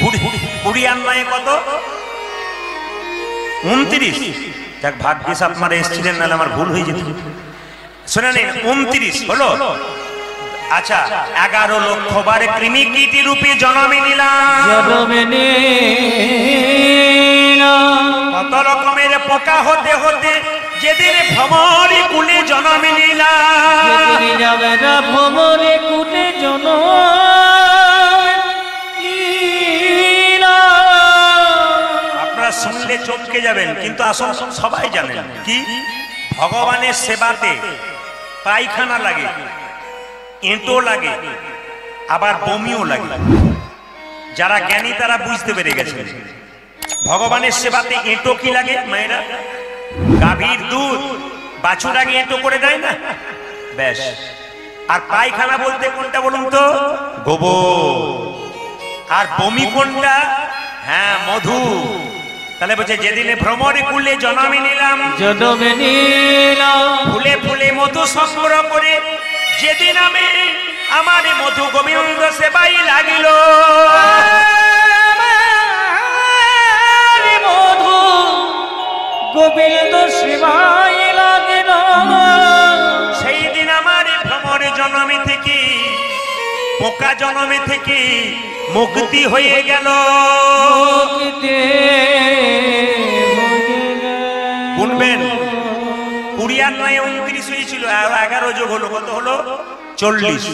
20 আর 9 কত? 29। যাক ভাগ্যিস আপনারা এসেছিলেন, নাহলে আমার ভুল হয়ে যেত। শুনে নিন, 29 হলো। আচ্ছা, 11 লক্ষ বার কৃমি কীটি রূপে জন্মে নিলাম। কত রকমের পোকা হতে হতে যেদিন ভ্রমরে কুলে জন্মে নিলাম। ভ্রমরে কুলে জন্ম শুনলে চমকে যাবেন, কিন্তু আসল সবাই জানেন কি ভগবানের সেবাতে পায়খানা লাগে, এঁটো লাগে, আবার বমিও লাগে। যারা জ্ঞানী তারা বুঝতে পেরে গেছেন ভগবানের সেবাতে এঁটো কি লাগে। মায়েরা গাভীর দুধ বাছুর আগে এঁটো করে দেয় না, ব্যাস। আর পায়খানা বলতে কোনটা বলুন তো? গোবর। আর বমি কোনটা? হ্যাঁ, মধু। তাহলে বলছে যেদিনে ভ্রমরে কুলে জন্মে নিলাম, ফুলে ফুলে মধু সংগ্রহ করে যেদিন আমি আমার মধু গোবিন্দ সেবাই লাগিল। মধু গোবিন্দ সেবাই লাগিল। সেই দিন আমার ভ্রমরে জন্মে থেকে, পোকা জন্মে থেকে মুক্তি হয়ে গেল। গুনবেন, 20 আর 9 29 হয়েছিল, আর 11 যোগ হলো কত হলো? 40।